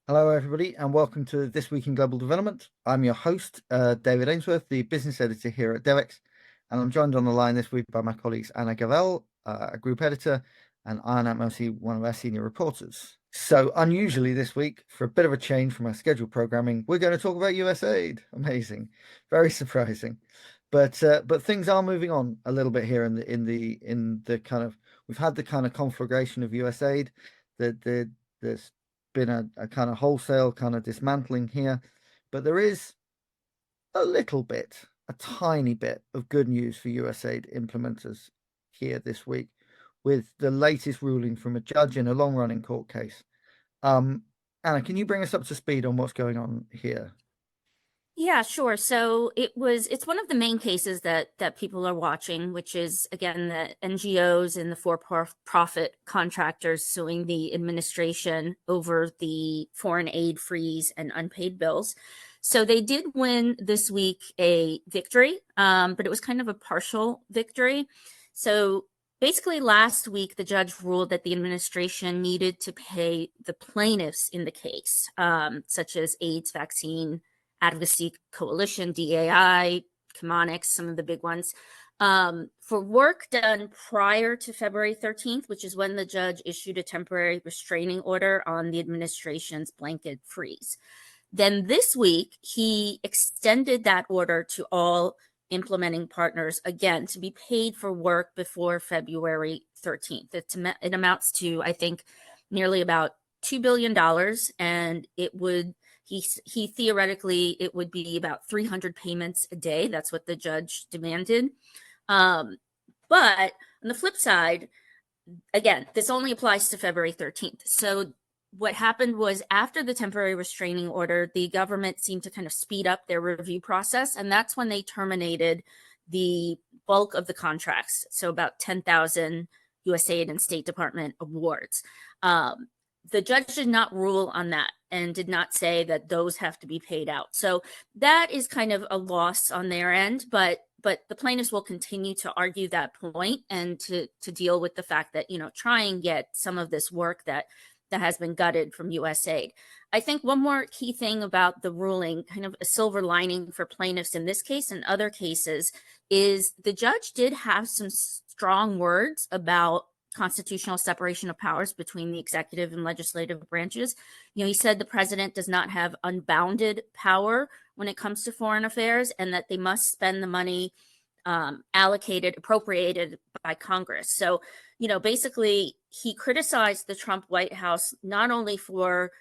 Hello, everybody, and welcome to This Week in Global Development. I'm your host, David Ainsworth, the business editor here at Devex, and I'm joined on the line this week by my colleagues Anna Gawel, a group editor, and Ayenat Mersie, one of our senior reporters. So, unusually this week, for a bit of a change from our scheduled programming, we're going to talk about USAID. Amazing, very surprising, but things are moving on a little bit here in the kind of we've had the kind of conflagration of USAID, the been a kind of wholesale kind of dismantling here, but there is a little bit, a tiny bit of good news for USAID implementers here this week with the latest ruling from a judge in a long-running court case. Anna, can you bring us up to speed on what's going on here? Yeah, sure. So it's one of the main cases that people are watching, which is again the NGOs and the for-profit contractors suing the administration over the foreign aid freeze and unpaid bills. So they did win this week a victory, but it was kind of a partial victory. So basically, last week the judge ruled that the administration needed to pay the plaintiffs in the case, such as AIDS vaccine Advocacy Coalition, DAI, Chemonics, some of the big ones, for work done prior to February 13th, which is when the judge issued a temporary restraining order on the administration's blanket freeze. Then this week, he extended that order to all implementing partners again to be paid for work before February 13th. It amounts to, I think, nearly about $2 billion, and it would he theoretically it would be about 300 payments a day. That's what the judge demanded. But on the flip side, again, this only applies to February 13th. So what happened was after the temporary restraining order, the government seemed to kind of speed up their review process, and that's when they terminated the bulk of the contracts. So about 10,000 USAID and State Department awards. The judge did not rule on that and did not say that those have to be paid out. So that is kind of a loss on their end, but the plaintiffs will continue to argue that point and to deal with the fact that, try and get some of this work that has been gutted from USAID. I think one more key thing about the ruling, kind of a silver lining for plaintiffs in this case and other cases, is the judge did have some strong words about constitutional separation of powers between the executive and legislative branches. He said the president does not have unbounded power when it comes to foreign affairs, and that they must spend the money appropriated by Congress. So, basically, he criticized the Trump White House not only for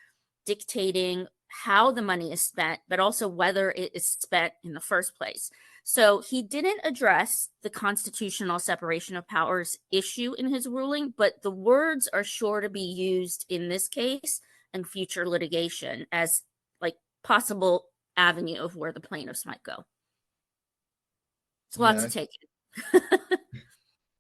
dictating how the money is spent, but also whether it is spent in the first place. So he didn't address the constitutional separation of powers issue in his ruling, but the words are sure to be used in this case and future litigation as like possible avenue of where the plaintiffs might go. It's a lot to Yeah, take.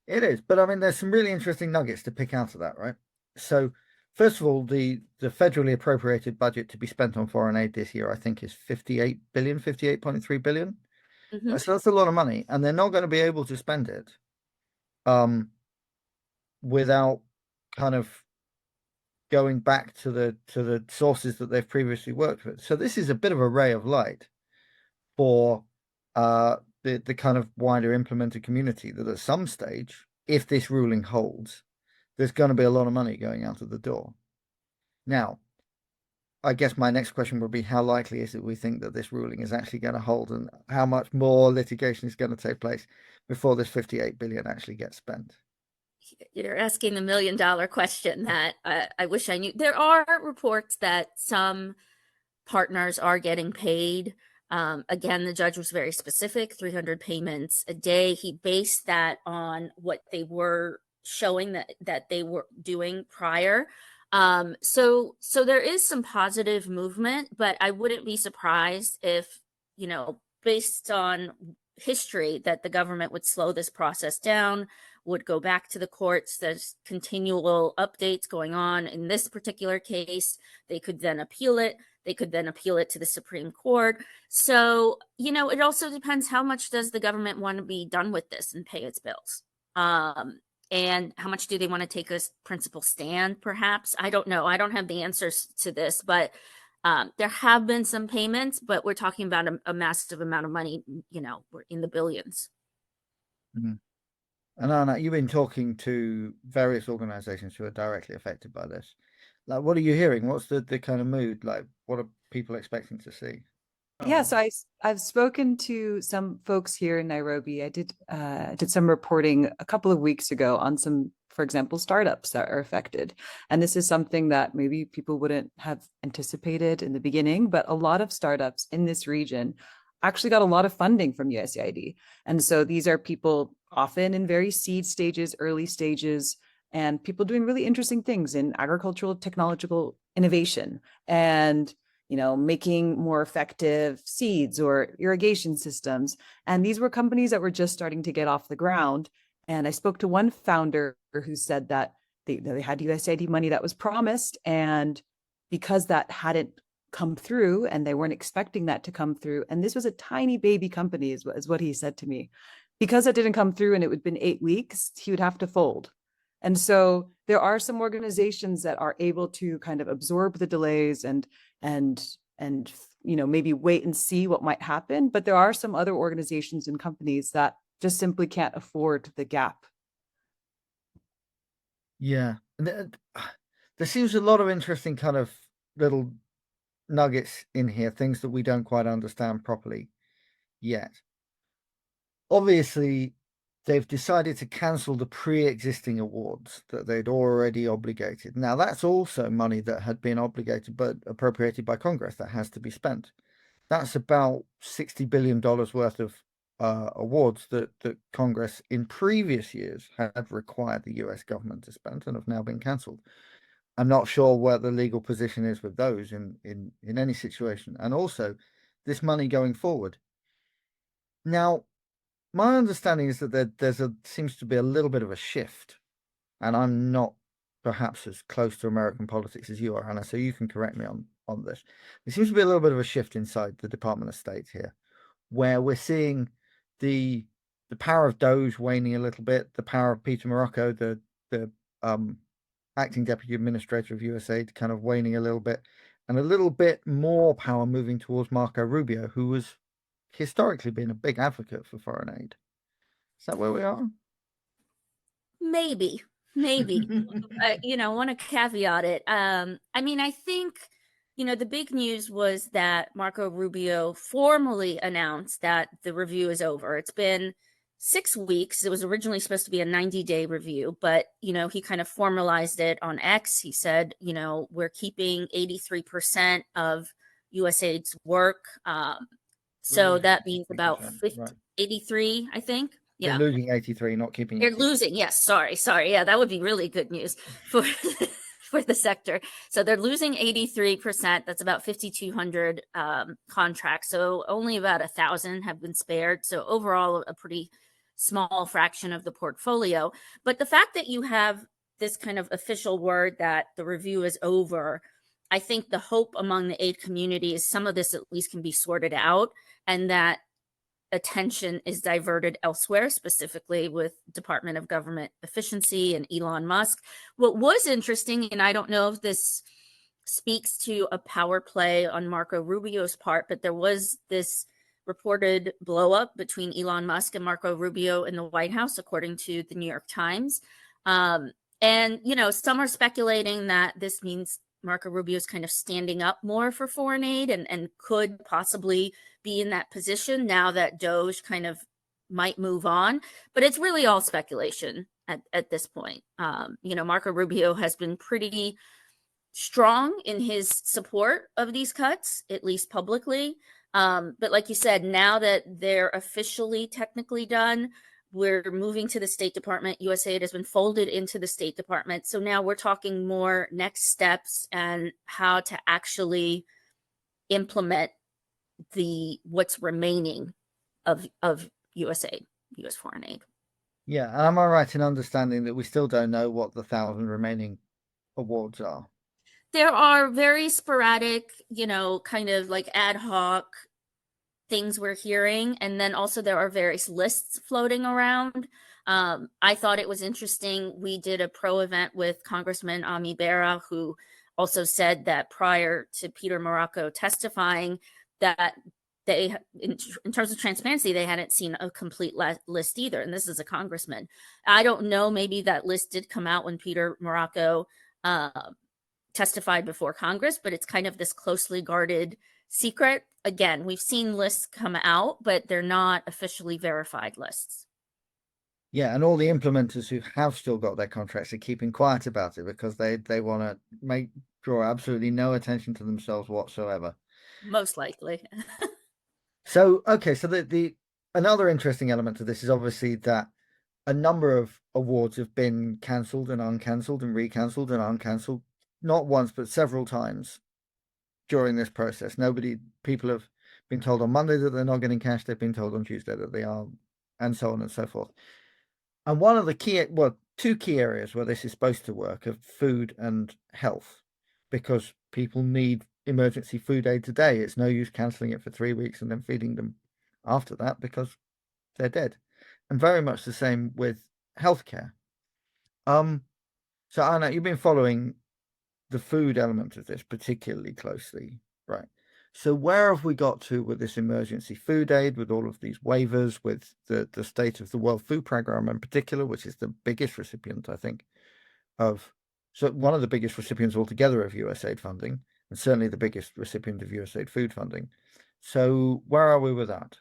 it is. But I mean, there's some really interesting nuggets to pick out of that, right? So, first of all, the federally appropriated budget to be spent on foreign aid this year, I think, is 58 billion, 58.3 billion. Mm-hmm. So that's a lot of money, and they're not going to be able to spend it without kind of going back to the sources that they've previously worked with. So this is a bit of a ray of light for the kind of wider implementer community that at some stage, if this ruling holds, there's going to be a lot of money going out of the door. Now, I guess my next question would be how likely is it we think that this ruling is actually going to hold, and how much more litigation is going to take place before this 58 billion actually gets spent? You're asking the $1 million question that I wish I knew. There are reports that some partners are getting paid. Again, the judge was very specific, 300 payments a day. He based that on what they were showing that they were doing prior. So there is some positive movement, but I wouldn't be surprised if, based on history, that the government would slow this process down, would go back to the courts. There's continual updates going on in this particular case. They could then appeal it. They could then appeal it to the Supreme Court. So, it also depends how much does the government want to be done with this and pay its bills. And how much do they want to take a principal stand, perhaps? I don't know. I don't have the answers to this, but there have been some payments, but we're talking about a massive amount of money, we're in the billions. Mhm. And Anna, you've been talking to various organizations who are directly affected by this. Like, what are you hearing? What's the kind of mood? Like, what are people expecting to see? Yeah, so I've spoken to some folks here in Nairobi. I did some reporting a couple of weeks ago on some, for example, startups that are affected. And this is something that maybe people wouldn't have anticipated in the beginning, but a lot of startups in this region actually got a lot of funding from USAID. And so these are people often in very seed stages, early stages, and people doing really interesting things in agricultural technological innovation. And making more effective seeds or irrigation systems. And these were companies that were just starting to get off the ground. And I spoke to one founder who said that they had USAID money that was promised. And because that hadn't come through and they weren't expecting that to come through, and this was a tiny baby company, is what he said to me. Because it didn't come through and it would have been 8 weeks, he would have to fold. And so there are some organizations that are able to kind of absorb the delays and maybe wait and see what might happen, but there are some other organizations and companies that just simply can't afford the gap. Yeah, there seems a lot of interesting kind of little nuggets in here, things that we don't quite understand properly yet. Obviously, they've decided to cancel the pre-existing awards that they'd already obligated. Now, that's also money that had been obligated but appropriated by Congress that has to be spent. That's about $60 billion worth of awards that Congress in previous years had required the US government to spend and have now been cancelled. I'm not sure what the legal position is with those in any situation. And also, this money going forward. Now, my understanding is that seems to be a little bit of a shift, and I'm not perhaps as close to American politics as you are, Hannah, so you can correct me on this. There seems to be a little bit of a shift inside the Department of State here, where we're seeing the power of Doge waning a little bit, the power of Peter Morocco, the acting deputy administrator of USAID, kind of waning a little bit, and a little bit more power moving towards Marco Rubio, who was historically been a big advocate for foreign aid. Is that where we are? Maybe. I want to caveat it. I think, the big news was that Marco Rubio formally announced that the review is over. It's been 6 weeks. It was originally supposed to be a 90-day review, but, he kind of formalized it on X. He said, we're keeping 83% of USAID's work. So that means about 50, right. 83, I think. Yeah. They're losing 83, not keeping They're losing. Yes. Sorry. Yeah, that would be really good news for for the sector. So they're losing 83%. That's about 5,200 contracts. So only about 1,000 have been spared. So overall, a pretty small fraction of the portfolio. But the fact that you have this kind of official word that the review is over, I think the hope among the aid community is some of this at least can be sorted out, and that attention is diverted elsewhere, specifically with Department of Government Efficiency and Elon Musk. What was interesting, and I don't know if this speaks to a power play on Marco Rubio's part, but there was this reported blow up between Elon Musk and Marco Rubio in the White House, according to the New York Times. And, some are speculating that this means Marco Rubio's kind of standing up more for foreign aid and could possibly be in that position now that Doge kind of might move on. But it's really all speculation at this point. Marco Rubio has been pretty strong in his support of these cuts, at least publicly. But like you said, now that they're officially technically done, we're moving to the State Department. USAID has been folded into the State Department. So now we're talking more next steps and how to actually implement what's remaining of USAID, US foreign aid. Yeah, and am I right in understanding that we still don't know what the 1,000 remaining awards are? There are very sporadic, kind of like ad hoc things we're hearing. And then also there are various lists floating around. I thought it was interesting. We did a pro event with Congressman Ami Bera, who also said that prior to Peter Morocco testifying, that they, in terms of transparency, they hadn't seen a complete list either. And this is a congressman. I don't know, maybe that list did come out when Peter Morocco testified before Congress, but it's kind of this closely guarded secret. Again, we've seen lists come out, but they're not officially verified lists. Yeah, and all the implementers who have still got their contracts are keeping quiet about it because they want to draw absolutely no attention to themselves whatsoever. Most likely. So, okay, so the another interesting element to this is obviously that a number of awards have been cancelled and uncancelled and recancelled and uncancelled, not once but several times during this process. People have been told on Monday that they're not getting cash, they've been told on Tuesday that they are, and so on and so forth. And one of the two key areas where this is supposed to work are food and health, because people need emergency food aid today. It's no use cancelling it for 3 weeks and then feeding them after that because they're dead. And very much the same with healthcare. So Anna, you've been following the food element of this particularly closely, right? So where have we got to with this emergency food aid, with all of these waivers, with the state of the World Food Programme in particular, which is the biggest recipient, I think, one of the biggest recipients altogether of USAID funding, and certainly the biggest recipient of USAID food funding. So where are we with that?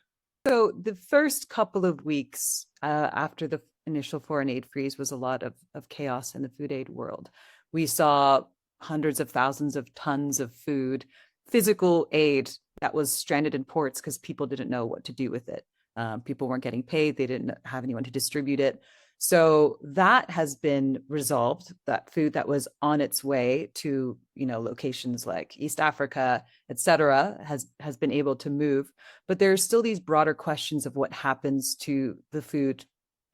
So the first couple of weeks after the initial foreign aid freeze was a lot of chaos in the food aid world. We saw hundreds of thousands of tons of food, physical aid that was stranded in ports because people didn't know what to do with it. People weren't getting paid. They didn't have anyone to distribute it. So that has been resolved. That food that was on its way to, locations like East Africa, et cetera, has been able to move. But there's still these broader questions of what happens to the food.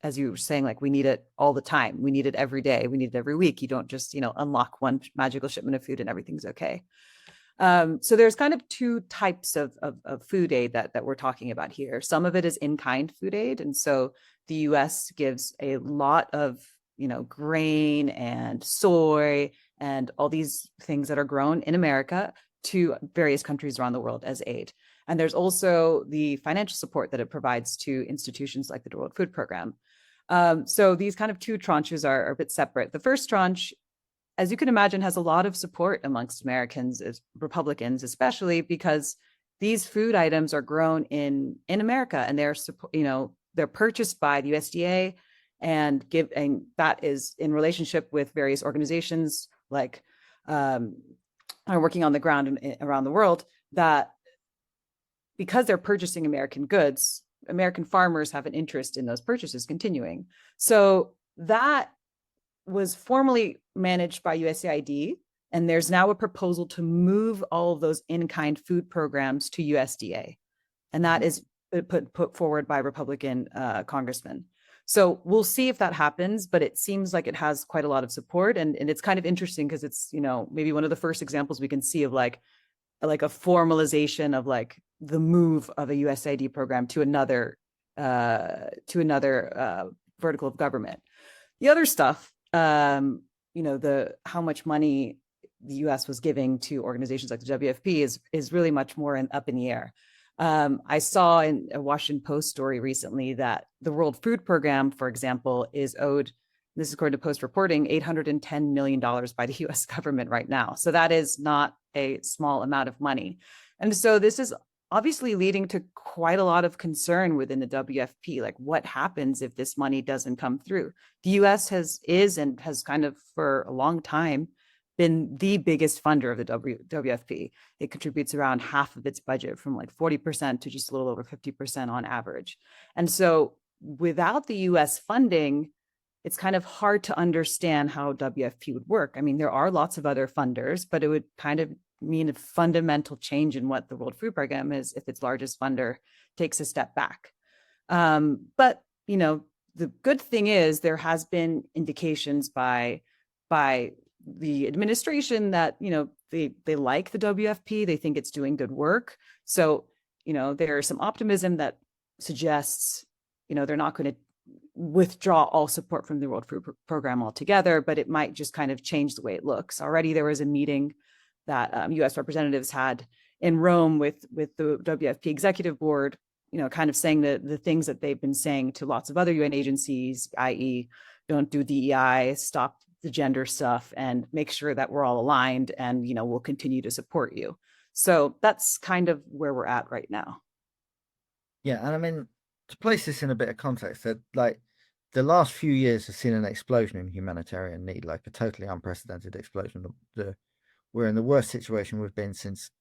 As you were saying, like, we need it all the time. We need it every day. We need it every week. You don't just, unlock one magical shipment of food and everything's okay. So there's kind of two types of food aid that we're talking about here. Some of it is in-kind food aid. And so the US gives a lot of, grain and soy and all these things that are grown in America to various countries around the world as aid. And there's also the financial support that it provides to institutions like the World Food Program. So these kind of two tranches are a bit separate. The first tranche, as you can imagine, has a lot of support amongst Americans, as Republicans, especially because these food items are grown in America, and they're purchased by the USDA and that is in relationship with various organizations like are working on the ground around the world, that because they're purchasing American goods, American farmers have an interest in those purchases continuing. So that was formerly managed by USAID, and there's now a proposal to move all of those in-kind food programs to USDA, and that is put forward by Republican congressmen. So we'll see if that happens, but it seems like it has quite a lot of support, and it's kind of interesting because it's maybe one of the first examples we can see of like a formalization of like the move of a USAID program to another vertical of government. The other stuff, how much money the US was giving to organizations like the WFP is really much more up in the air. I saw in a Washington Post story recently that the World Food Program, for example, is owed, this is according to Post reporting, $810 million by the US government right now. So that is not a small amount of money. And so this is obviously leading to quite a lot of concern within the WFP. Like, what happens if this money doesn't come through? The US has kind of for a long time been the biggest funder of the WFP. It contributes around half of its budget, from like 40% to just a little over 50% on average. And so without the US funding, it's kind of hard to understand how WFP would work. I mean, there are lots of other funders, but it would kind of mean a fundamental change in what the World Food Program is if its largest funder takes a step back. But, the good thing is there has been indications by the administration that, they like the WFP, they think it's doing good work. So, there's some optimism that suggests, they're not going to withdraw all support from the World Food Program altogether, but it might just kind of change the way it looks. Already there was a meeting that U.S. representatives had in Rome with the WFP executive board, kind of saying the things that they've been saying to lots of other UN agencies, i.e., don't do DEI, stop the gender stuff, and make sure that we're all aligned, and we'll continue to support you. So that's kind of where we're at right now. Yeah, and I mean, to place this in a bit of context, that like the last few years have seen an explosion in humanitarian need, like a totally unprecedented explosion. We're in the worst situation we've been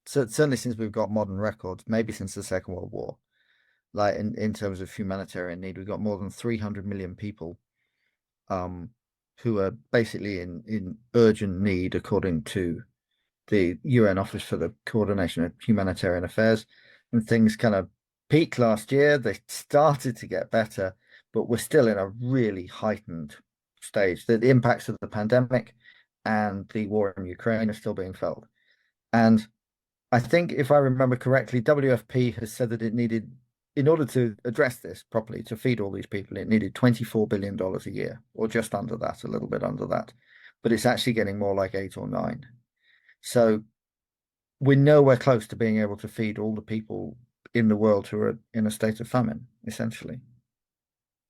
certainly since we've got modern records, maybe since the Second World War. Like in terms of humanitarian need, we've got more than 300 million people who are basically in urgent need, according to the UN Office for the Coordination of Humanitarian Affairs. And things kind of peaked last year. They started to get better, but we're still in a really heightened stage. The impacts of the pandemic and the war in Ukraine are still being felt. And I think, if I remember correctly, WFP has said that it needed, in order to address this properly, to feed all these people, it needed $24 billion a year, or just under that, a little bit under that. But it's actually getting more like 8 or 9. So we're nowhere close to being able to feed all the people in the world who are in a state of famine, essentially.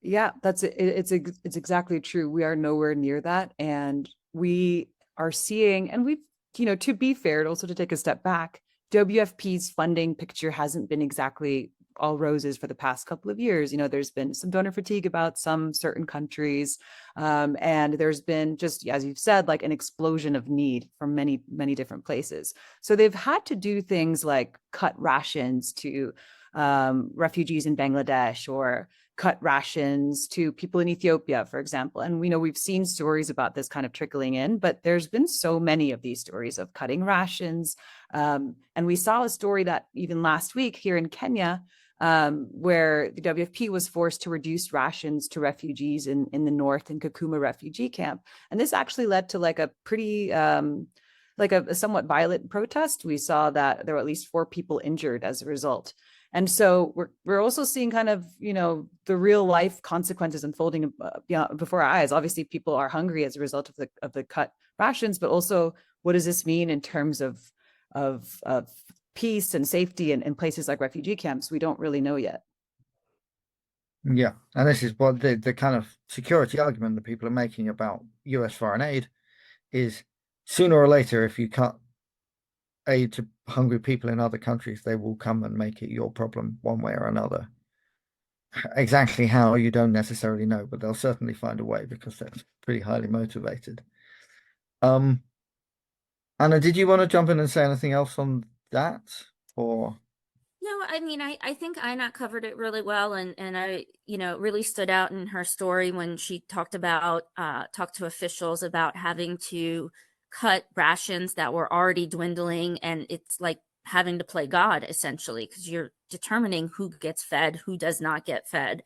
Yeah, that's it. It's exactly true. We are nowhere near that, and we are seeing, and we've, to be fair, and also to take a step back, WFP's funding picture hasn't been exactly all roses for the past couple of years. There's been some donor fatigue about some certain countries, and there's been, just as you've said, like an explosion of need from many, many different places. So they've had to do things like cut rations to refugees in Bangladesh, or cut rations to people in Ethiopia, for example. And we know we've seen stories about this kind of trickling in, but there's been so many of these stories of cutting rations. And we saw a story that even last week here in Kenya, where the WFP was forced to reduce rations to refugees in the north in Kakuma refugee camp. And this actually led to like a pretty like a somewhat violent protest. We saw that there were at least 4 people injured as a result. And so we're also seeing kind of, the real life consequences unfolding before our eyes. Obviously, people are hungry as a result of the cut rations, but also, what does this mean in terms of peace and safety in places like refugee camps? We don't really know yet. Yeah, and this is what the kind of security argument that people are making about US foreign aid is, sooner or later, if you cut aid to hungry people in other countries, they will come and make it your problem one way or another. Exactly how, you don't necessarily know, but they'll certainly find a way, because they're pretty highly motivated. Anna, did you want to jump in and say anything else on that, or? No, I mean, I think Ayenat covered it really well, and I, it really stood out in her story when she talked to officials about having to cut rations that were already dwindling, and it's like having to play God, essentially, because you're determining who gets fed, who does not get fed.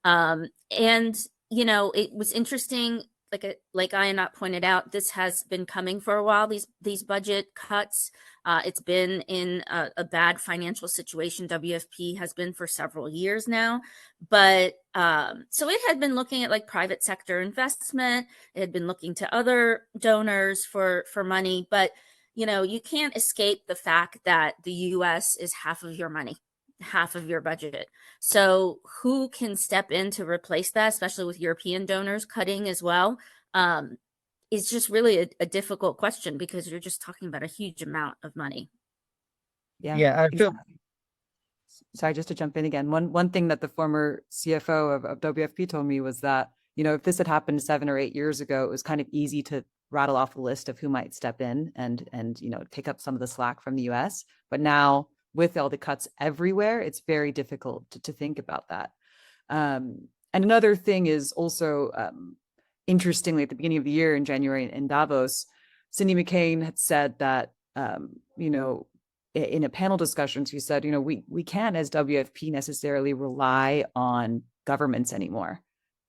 And it was interesting, like Ayenat pointed out, this has been coming for a while, these budget cuts. It's been in a bad financial situation. WFP has been for several years now, but so it had been looking at like private sector investment. It had been looking to other donors for money, but you can't escape the fact that the US is half of your money, half of your budget. So who can step in to replace that, especially with European donors cutting as well? Is just really a difficult question, because you're just talking about a huge amount of money. Yeah, I feel. Sorry, just to jump in again. One thing that the former CFO of WFP told me was that, if this had happened 7 or 8 years ago, it was kind of easy to rattle off a list of who might step in and take up some of the slack from the US. But now, with all the cuts everywhere, it's very difficult to think about that. And another thing is also, interestingly, at the beginning of the year in January in Davos, Cindy McCain had said that, in a panel discussion, she said, we can't, as WFP, necessarily rely on governments anymore.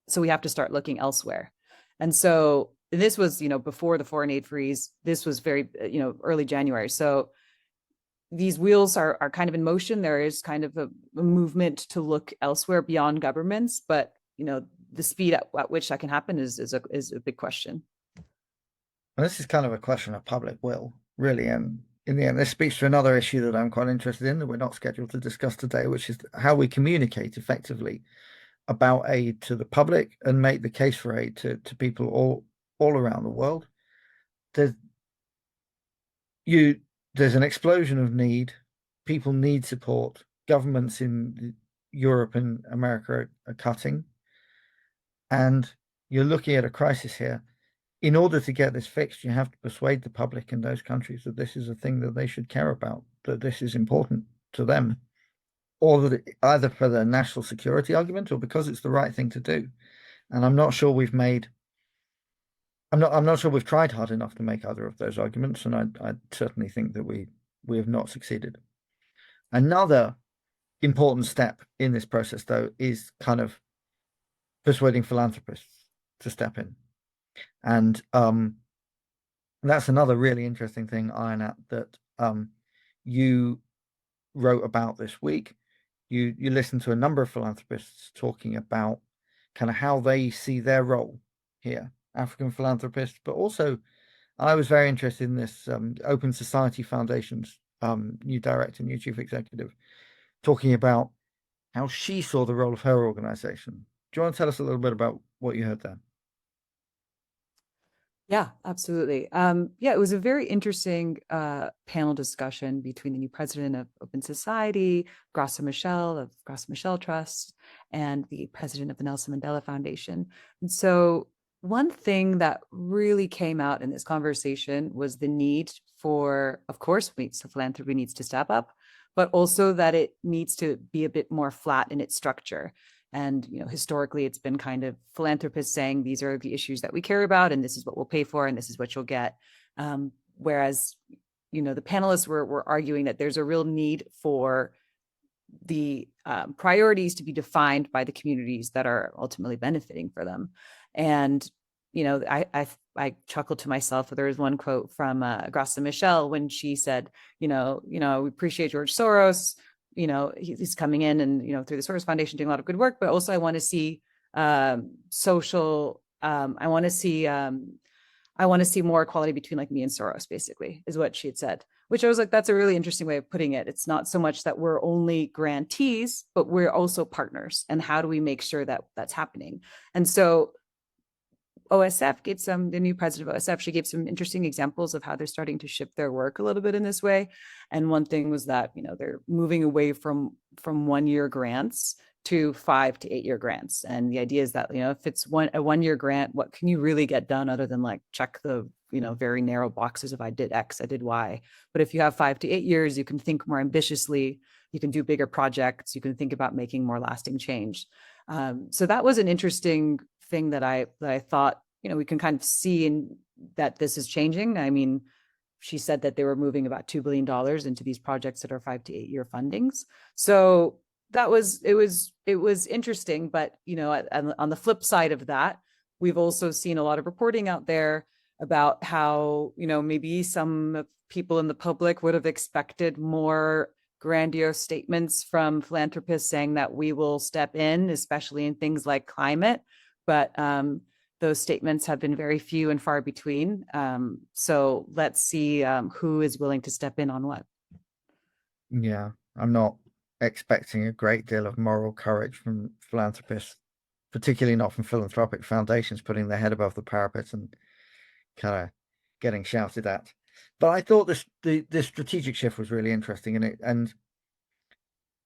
So we have to start looking elsewhere. And so this was, before the foreign aid freeze. This was very, early January. So these wheels are kind of in motion. There is kind of a movement to look elsewhere beyond governments, but the speed at which that can happen is a big question. And this is kind of a question of public will, really. And in the end, this speaks to another issue that I'm quite interested in that we're not scheduled to discuss today, which is how we communicate effectively about aid to the public and make the case for aid to people all around the world. There's an explosion of need. People need support. Governments in Europe and America are cutting. And you're looking at a crisis here. In order to get this fixed, you have to persuade the public in those countries that this is a thing that they should care about, that this is important to them, or that either for the national security argument or because it's the right thing to do. And I'm not sure we've tried hard enough to make either of those arguments, and I certainly think that we have not succeeded. Another important step in this process, though, is kind of persuading philanthropists to step in. And that's another really interesting thing, Ayenat, that you wrote about this week. You listened to a number of philanthropists talking about kind of how they see their role here, African philanthropists, but also I was very interested in this Open Society Foundation's new director, new chief executive, talking about how she saw the role of her organization. Do you want to tell us a little bit about what you heard there? Yeah, absolutely. Yeah, it was a very interesting panel discussion between the new president of Open Society, Graça Machel of Graça Machel Trust, and the president of the Nelson Mandela Foundation. And so one thing that really came out in this conversation was the need for, of course, philanthropy needs to step up, but also that it needs to be a bit more flat in its structure. And, historically, it's been kind of philanthropists saying, these are the issues that we care about, and this is what we'll pay for, and this is what you'll get. Whereas, the panelists were arguing that there's a real need for the priorities to be defined by the communities that are ultimately benefiting for them. And, I chuckled to myself. There was one quote from Graça Machel when she said, we appreciate George Soros. He's coming in and, through the Soros Foundation doing a lot of good work, but also I want to see social, I want to see more equality between like me and Soros, basically, is what she had said, which I was like, that's a really interesting way of putting it. It's not so much that we're only grantees, but we're also partners. And how do we make sure that that's happening? And so OSF gave the new president of OSF, she gave some interesting examples of how they're starting to shift their work a little bit in this way. And one thing was that, they're moving away from 1 year grants to 5 to 8 year grants. And the idea is that, if it's a 1 year grant, what can you really get done other than like check the, very narrow boxes of I did X, I did Y. But if you have 5 to 8 years, you can think more ambitiously, you can do bigger projects, you can think about making more lasting change. So that was an interesting thing that I thought, we can kind of see in that this is changing. I mean, she said that they were moving about $2 billion into these projects that are 5 to 8 year fundings. So it was interesting, but, on the flip side of that, we've also seen a lot of reporting out there about how, maybe some people in the public would have expected more grandiose statements from philanthropists saying that we will step in, especially in things like climate. But those statements have been very few and far between. So let's see who is willing to step in on what. Yeah, I'm not expecting a great deal of moral courage from philanthropists, particularly not from philanthropic foundations putting their head above the parapet and kind of getting shouted at. But I thought the strategic shift was really interesting in it, and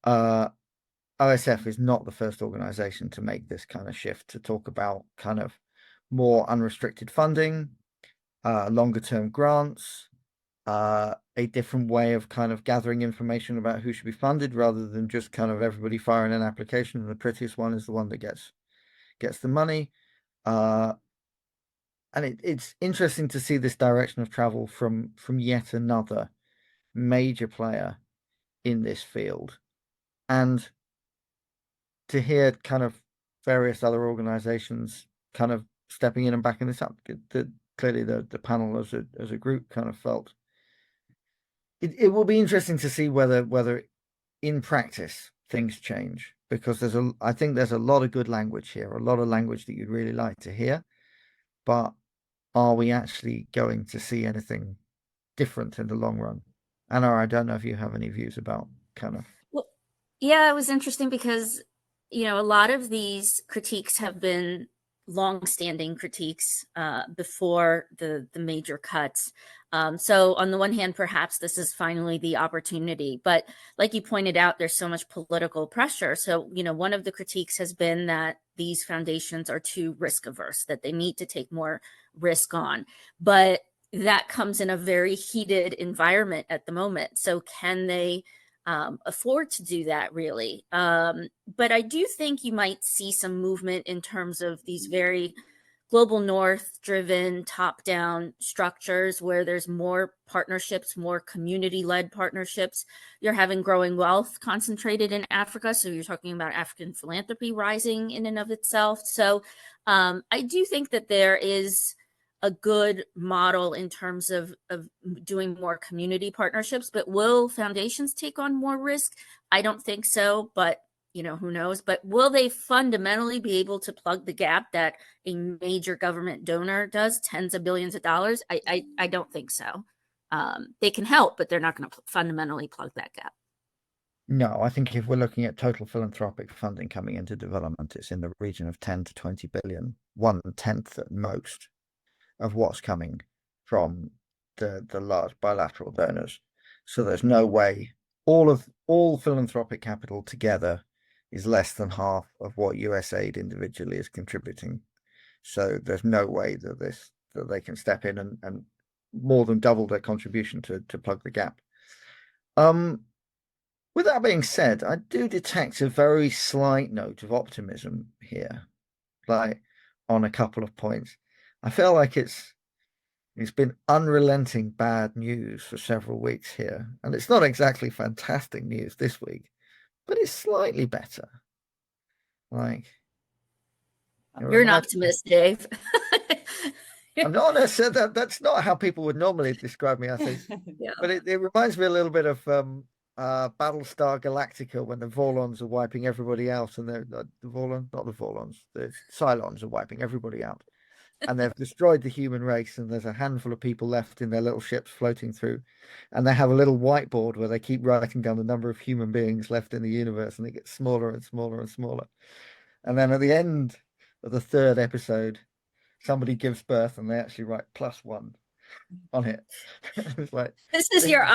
OSF is not the first organization to make this kind of shift, to talk about kind of more unrestricted funding, longer term grants, a different way of kind of gathering information about who should be funded rather than just kind of everybody firing an application and the prettiest one is the one that gets the money. And it's interesting to see this direction of travel from yet another major player in this field, and to hear kind of various other organizations kind of stepping in and backing this up. Clearly the panel as a group kind of felt it will be interesting to see whether in practice things change, because I think there's a lot of good language here, a lot of language that you'd really like to hear, but are we actually going to see anything different in the long run? Anna, I don't know if you have any views about kind of. Well, yeah, it was interesting because, a lot of these critiques have been long-standing critiques before the major cuts. So on the one hand, perhaps this is finally the opportunity, but like you pointed out, there's so much political pressure. So, one of the critiques has been that these foundations are too risk averse, that they need to take more risk on. But that comes in a very heated environment at the moment. So can they afford to do that, really? But I do think you might see some movement in terms of these very global north driven top down structures where there's more partnerships, more community led partnerships. You're having growing wealth concentrated in Africa. So you're talking about African philanthropy rising in and of itself. So I do think that there is a good model in terms of doing more community partnerships. But will foundations take on more risk? I don't think so, but who knows? But will they fundamentally be able to plug the gap that a major government donor does, tens of billions of dollars? I don't think so. They can help, but they're not going to fundamentally plug that gap. No, I think if we're looking at total philanthropic funding coming into development, it's in the region of 10 to 20 billion, 1/10 at most of what's coming from the large bilateral donors. So there's no way all philanthropic capital together is less than half of what USAID individually is contributing. So there's no way that they can step in and more than double their contribution to plug the gap. With that being said, I do detect a very slight note of optimism here, like on a couple of points. I feel like it's been unrelenting bad news for several weeks here, and it's not exactly fantastic news this week, but it's slightly better. Like, you're an optimist, Dave. I'm not necessarily that's not how people would normally describe me, I think. Yeah. But it reminds me a little bit of Battlestar Galactica when the Vorlons are wiping everybody out, and the Cylons are wiping everybody out, and they've destroyed the human race, and there's a handful of people left in their little ships floating through, and they have a little whiteboard where they keep writing down the number of human beings left in the universe, and it gets smaller and smaller and smaller. And then at the end of the third episode, somebody gives birth, and they actually write +1 on it. It's like, this is your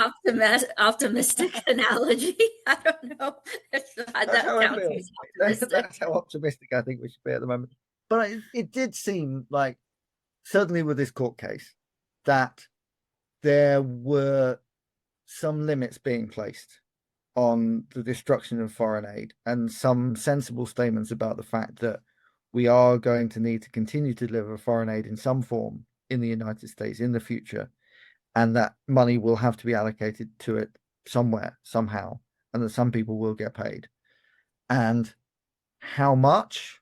optimistic analogy. I don't know. That's how I feel. That's how optimistic I think we should be at the moment. But it did seem like, certainly with this court case, that there were some limits being placed on the destruction of foreign aid, and some sensible statements about the fact that we are going to need to continue to deliver foreign aid in some form in the United States in the future, and that money will have to be allocated to it somewhere, somehow, and that some people will get paid. And how much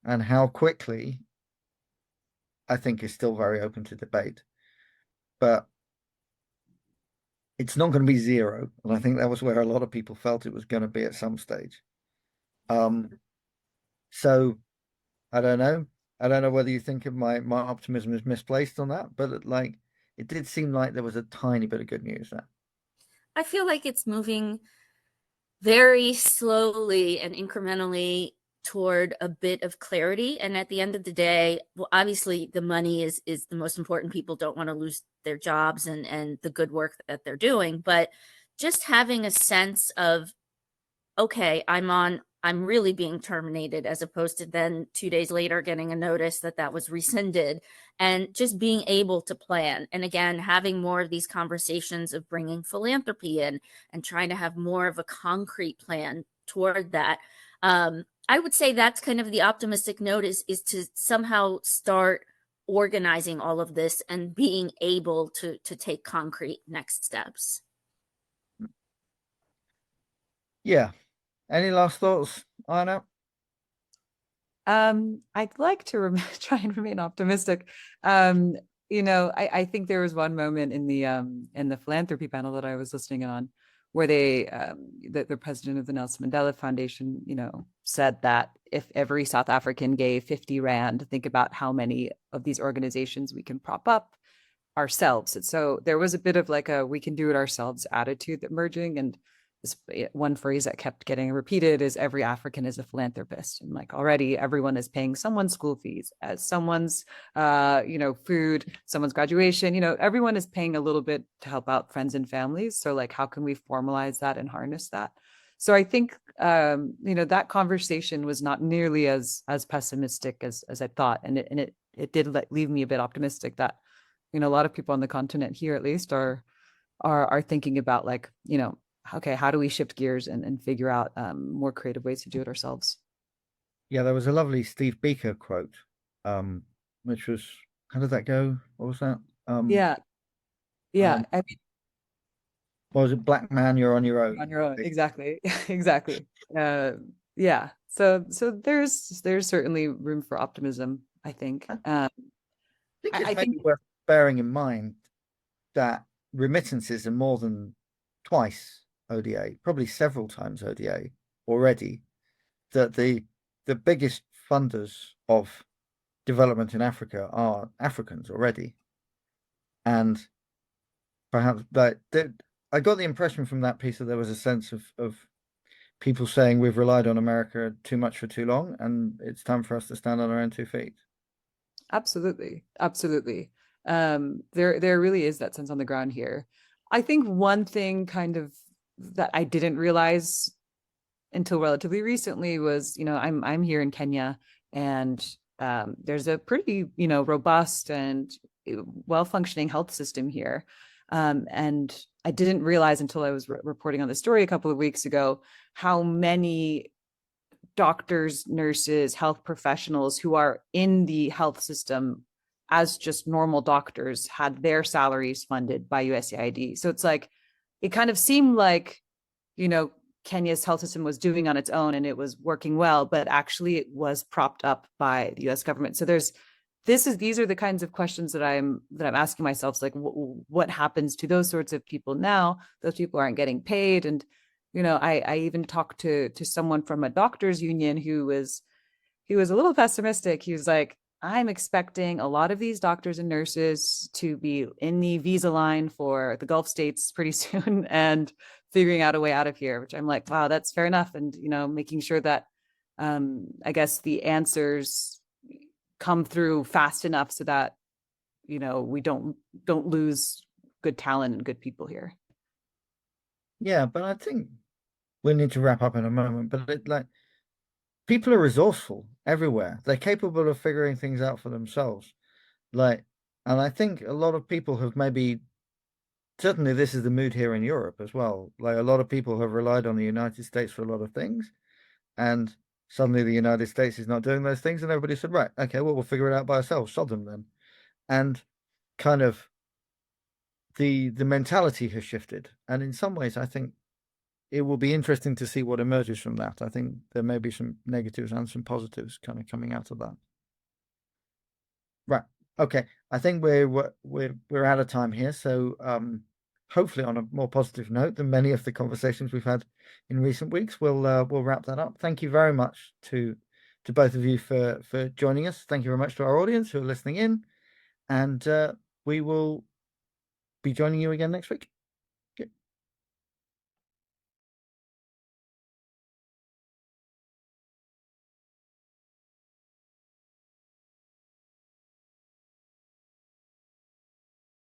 and how quickly, I think, is still very open to debate. But it's not going to be zero. And I think that was where a lot of people felt it was going to be at some stage. So I don't know. I don't know whether you think of my optimism is misplaced on that, but it did seem like there was a tiny bit of good news there. I feel like it's moving very slowly and incrementally toward a bit of clarity. And at the end of the day, well, obviously the money is the most important. People don't want to lose their jobs and the good work that they're doing, but just having a sense of, okay, I'm really being terminated, as opposed to then 2 days later getting a notice that was rescinded, and just being able to plan. And again, having more of these conversations of bringing philanthropy in and trying to have more of a concrete plan toward that. I would say that's kind of the optimistic note, is to somehow start organizing all of this and being able to take concrete next steps. Yeah. Any last thoughts, Ayenat? I'd like to try and remain optimistic. I think there was one moment in the philanthropy panel that I was listening on where they, the president of the Nelson Mandela Foundation, said that if every South African gave 50 Rand, think about how many of these organizations we can prop up ourselves. And so there was a bit of like a we can do it ourselves attitude emerging. And this one phrase that kept getting repeated is every African is a philanthropist. And like already everyone is paying someone's school fees, as someone's food, someone's graduation, everyone is paying a little bit to help out friends and families. So like how can we formalize that and harness that? So I think that conversation was not nearly as pessimistic as I thought. And it did leave me a bit optimistic that a lot of people on the continent here at least are thinking about like, okay, how do we shift gears and figure out more creative ways to do it ourselves? Yeah, there was a lovely Steve Biko quote, which was, how did that go? What was that? Yeah. I mean, what was it? Black man, you're on your own. on your own. Exactly. Exactly. Yeah. So there's certainly room for optimism, I think. I think it's maybe worth bearing in mind that remittances are more than twice ODA, probably several times ODA already, that the biggest funders of development in Africa are Africans already. And perhaps I got the impression from that piece that there was a sense of people saying we've relied on America too much for too long, and it's time for us to stand on our own 2 feet. Absolutely. Absolutely. There really is that sense on the ground here. I think one thing kind of that I didn't realize until relatively recently was, I'm here in Kenya, and there's a pretty, robust and well-functioning health system here. And I didn't realize until I was reporting on the story a couple of weeks ago how many doctors, nurses, health professionals who are in the health system as just normal doctors had their salaries funded by USAID. So it's like, it kind of seemed like, Kenya's health system was doing on its own and it was working well, but actually it was propped up by the US government. So these are the kinds of questions that I'm asking myself. It's like, what happens to those sorts of people now? Those people aren't getting paid. And I even talked to someone from a doctors union he was a little pessimistic. He was like, I'm expecting a lot of these doctors and nurses to be in the visa line for the Gulf states pretty soon and figuring out a way out of here, which I'm like, wow, that's fair enough. And, making sure that I guess the answers come through fast enough so that, we don't lose good talent and good people here. Yeah, but I think we need to wrap up in a moment. But people are resourceful everywhere. They're capable of figuring things out for themselves. And I think a lot of people have certainly this is the mood here in Europe as well. Like a lot of people have relied on the United States for a lot of things, and suddenly the United States is not doing those things, and everybody said, right, okay, well, we'll figure it out by ourselves. Sod them then. And kind of the mentality has shifted. And in some ways, I think it will be interesting to see what emerges from that. I think there may be some negatives and some positives kind of coming out of that. Right. Okay. I think we're out of time here. So hopefully on a more positive note than many of the conversations we've had in recent weeks, we'll wrap that up. Thank you very much to both of you for joining us. Thank you very much to our audience who are listening in, and we will be joining you again next week.